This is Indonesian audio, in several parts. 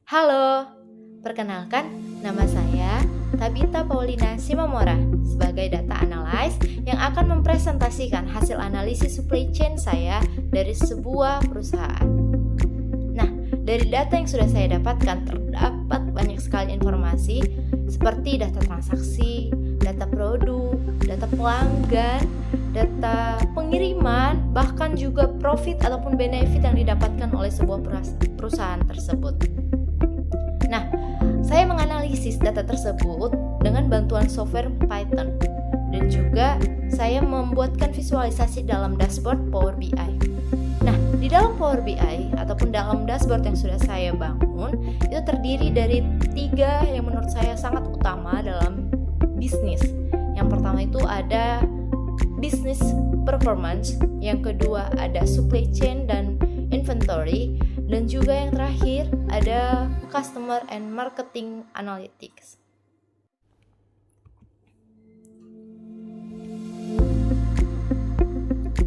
Halo, perkenalkan nama saya Tabita Paulina Simamora sebagai data analyst yang akan mempresentasikan hasil analisis supply chain saya dari sebuah perusahaan. Nah, dari data yang sudah saya dapatkan terdapat banyak sekali informasi seperti data transaksi, data produk, data pelanggan, data pengiriman, bahkan juga profit ataupun benefit yang didapatkan oleh sebuah perusahaan tersebut. Nah, saya menganalisis data tersebut dengan bantuan software Python dan juga saya membuatkan visualisasi dalam dashboard Power BI. Nah, di dalam Power BI ataupun dalam dashboard yang sudah saya bangun itu terdiri dari 3 yang menurut saya sangat utama dalam bisnis. Yang pertama itu ada business performance, yang kedua ada supply chain dan inventory, dan juga yang terakhir ada customer and marketing analytics.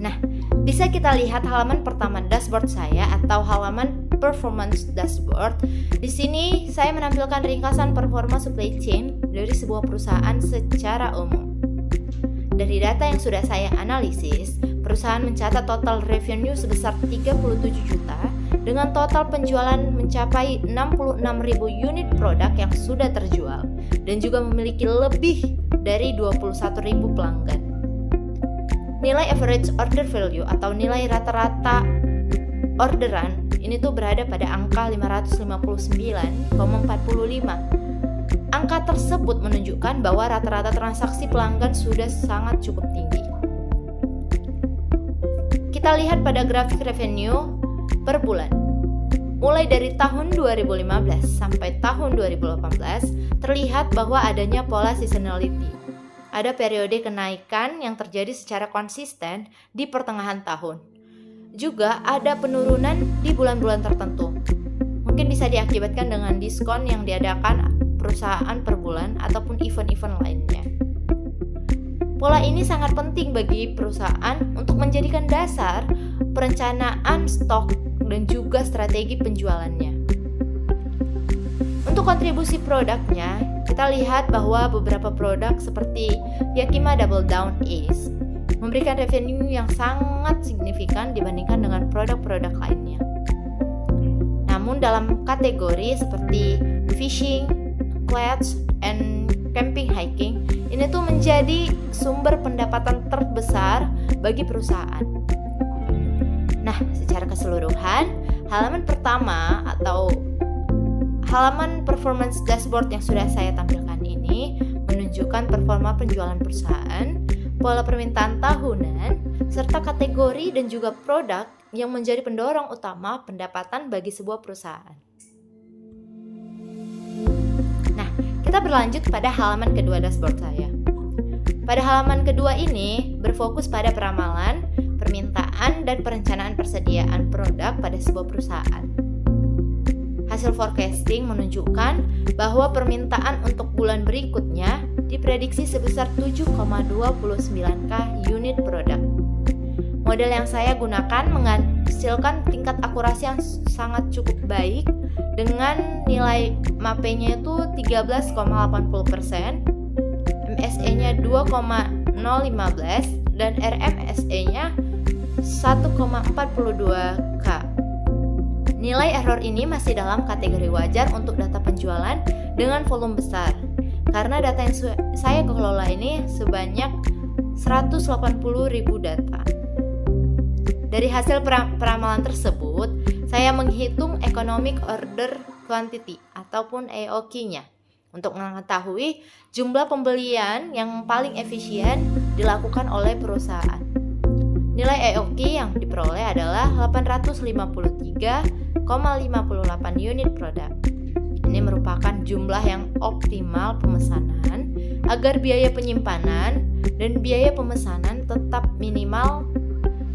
Nah, bisa kita lihat halaman pertama dashboard saya atau halaman performance dashboard. Di sini saya menampilkan ringkasan performa supply chain dari sebuah perusahaan secara umum. Dari data yang sudah saya analisis, perusahaan mencatat total revenue sebesar 37 juta dengan total penjualan mencapai 66.000 unit produk yang sudah terjual dan juga memiliki lebih dari 21.000 pelanggan. Nilai average order value atau nilai rata-rata orderan ini tuh berada pada angka 559,45. Angka tersebut menunjukkan bahwa rata-rata transaksi pelanggan sudah sangat cukup tinggi. Kita lihat pada grafik revenue per bulan. Mulai dari tahun 2015 sampai tahun 2018 terlihat bahwa adanya pola seasonality. Ada periode kenaikan yang terjadi secara konsisten di pertengahan tahun. Juga ada penurunan di bulan-bulan tertentu. Mungkin bisa diakibatkan dengan diskon yang diadakan perusahaan per bulan ataupun event-event lainnya. Pola ini sangat penting bagi perusahaan untuk menjadikan dasar perencanaan stok dan juga strategi penjualannya. Untuk kontribusi produknya, kita lihat bahwa beberapa produk seperti Yakima Double Down Ace memberikan revenue yang sangat signifikan dibandingkan dengan produk-produk lainnya. Namun dalam kategori seperti fishing, clads, and camping hiking, ini tuh menjadi sumber pendapatan terbesar bagi perusahaan. Nah, secara keseluruhan, halaman pertama atau halaman performance dashboard yang sudah saya tampilkan ini menunjukkan performa penjualan perusahaan, pola permintaan tahunan, serta kategori dan juga produk yang menjadi pendorong utama pendapatan bagi sebuah perusahaan. Nah, kita berlanjut pada halaman kedua dashboard saya. Pada halaman kedua ini berfokus pada peramalan, permintaan, dan perencanaan persediaan produk pada sebuah perusahaan. Hasil forecasting menunjukkan bahwa permintaan untuk bulan berikutnya diprediksi sebesar 7,29k unit produk. Model yang saya gunakan menghasilkan tingkat akurasi yang sangat cukup baik dengan nilai MAP-nya itu 13,80%, MSE-nya 2,015 dan RMSE-nya 1,42k. Nilai error ini masih dalam kategori wajar untuk data penjualan dengan volume besar, karena data yang saya kelola ini sebanyak 180.000 data. Dari hasil peramalan tersebut, saya menghitung economic order quantity ataupun EOQ-nya untuk mengetahui jumlah pembelian yang paling efisien dilakukan oleh perusahaan. Nilai EOQ yang diperoleh adalah 853,58 unit produk. Ini merupakan jumlah yang optimal pemesanan agar biaya penyimpanan dan biaya pemesanan tetap minimal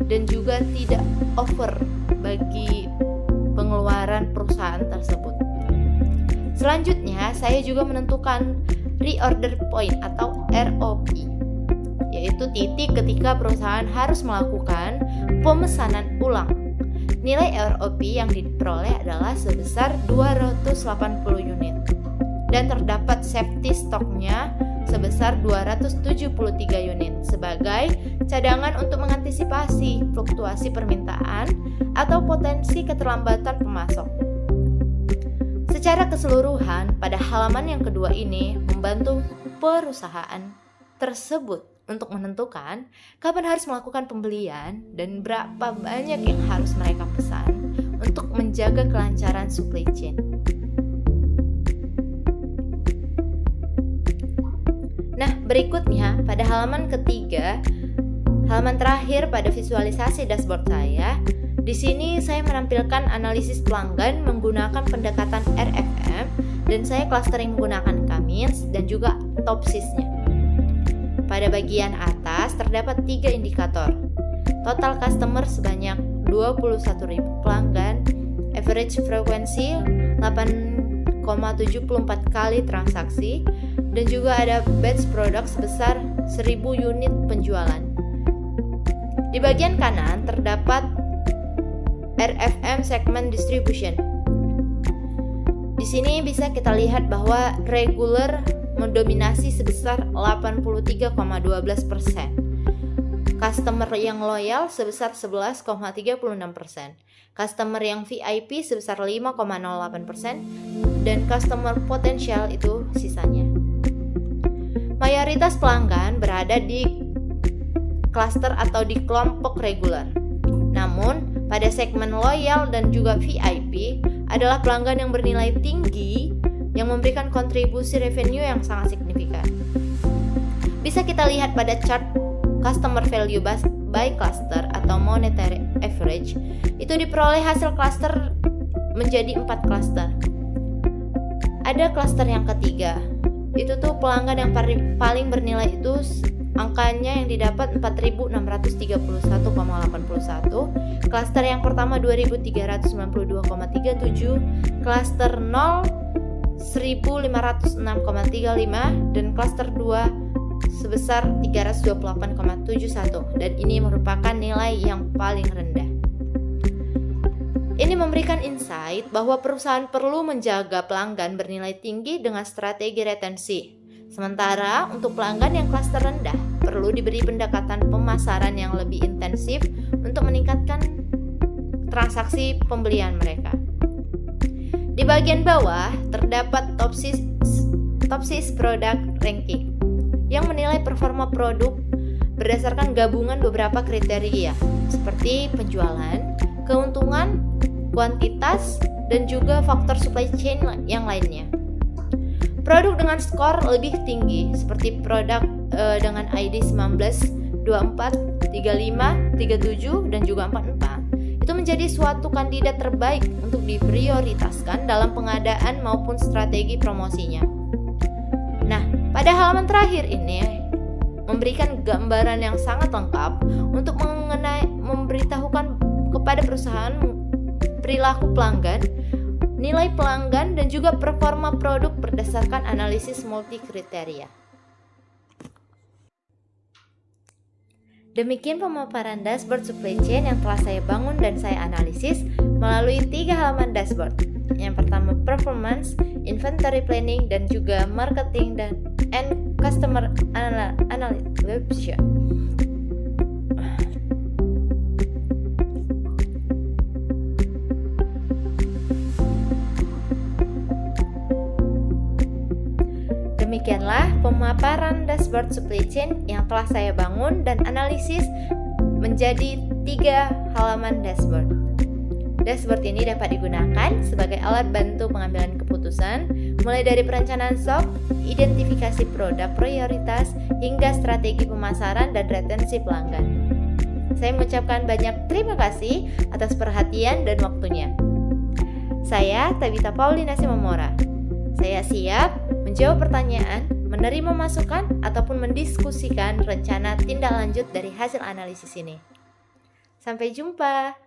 dan juga tidak over bagi pengeluaran perusahaan tersebut. Selanjutnya, saya juga menentukan reorder point atau ROP, yaitu titik ketika perusahaan harus melakukan pemesanan ulang Nilai ROP yang diperoleh adalah sebesar 280 unit dan terdapat safety stoknya sebesar 273 unit sebagai cadangan untuk mengantisipasi fluktuasi permintaan atau potensi keterlambatan pemasok. Secara keseluruhan, pada halaman yang kedua ini membantu perusahaan tersebut untuk menentukan kapan harus melakukan pembelian dan berapa banyak yang harus mereka pesan untuk menjaga kelancaran supply chain. Nah, berikutnya pada halaman ketiga, halaman terakhir pada visualisasi dashboard saya, di sini saya menampilkan analisis pelanggan menggunakan pendekatan RFM dan saya clustering menggunakan Cummins dan juga Topsys-nya. Pada bagian atas terdapat 3 indikator. Total customer sebanyak 21.000 pelanggan, average frekuensi 8,74 kali transaksi, dan juga ada batch product sebesar 1.000 unit penjualan. Di bagian kanan terdapat RFM segment distribution. Di sini bisa kita lihat bahwa regular mendominasi sebesar 83,12%. Customer yang loyal sebesar 11,36%. Customer yang VIP sebesar 5,08% dan customer potensial itu sisanya. Mayoritas pelanggan berada di cluster atau di kelompok regular. Namun, pada segmen loyal dan juga VIP adalah pelanggan yang bernilai tinggi yang memberikan kontribusi revenue yang sangat signifikan. Bisa kita lihat pada chart customer value by cluster atau monetary average, itu diperoleh hasil cluster menjadi 4 cluster. Ada cluster yang ketiga, itu tuh pelanggan yang paling bernilai itu angkanya yang didapat 4.631,81, cluster yang pertama 2.392,37, cluster 0 1.506,35 dan cluster 2 sebesar 328,71 dan ini merupakan nilai yang paling rendah. Ini memberikan insight bahwa perusahaan perlu menjaga pelanggan bernilai tinggi dengan strategi retensi. Sementara untuk pelanggan yang klaster rendah perlu diberi pendekatan pemasaran yang lebih intensif untuk meningkatkan transaksi pembelian mereka. Di bagian bawah terdapat Topsys Product Ranking yang menilai performa produk berdasarkan gabungan beberapa kriteria seperti penjualan, keuntungan, kuantitas, dan juga faktor supply chain yang lainnya. Produk dengan skor lebih tinggi seperti produk dengan ID 19, 24, 35, 37, dan juga 44 itu menjadi suatu kandidat terbaik untuk diprioritaskan dalam pengadaan maupun strategi promosinya. Nah, pada halaman terakhir ini memberikan gambaran yang sangat lengkap untuk memberitahukan kepada perusahaan perilaku pelanggan, nilai pelanggan, dan juga performa produk berdasarkan analisis multi kriteria. Demikian pemaparan dashboard supply chain yang telah saya bangun dan saya analisis melalui 3 halaman dashboard. Yang pertama performance, inventory planning, dan juga marketing dan customer analysis. Demikianlah pemaparan dashboard supply chain yang telah saya bangun dan analisis menjadi 3 halaman dashboard. Dashboard ini dapat digunakan sebagai alat bantu pengambilan keputusan, mulai dari perencanaan stok, identifikasi produk prioritas, hingga strategi pemasaran dan retensi pelanggan. Saya mengucapkan banyak terima kasih atas perhatian dan waktunya. Saya Tabita Paulina Simamora. Saya siap menjawab pertanyaan, menerima masukan, ataupun mendiskusikan rencana tindak lanjut dari hasil analisis ini. Sampai jumpa.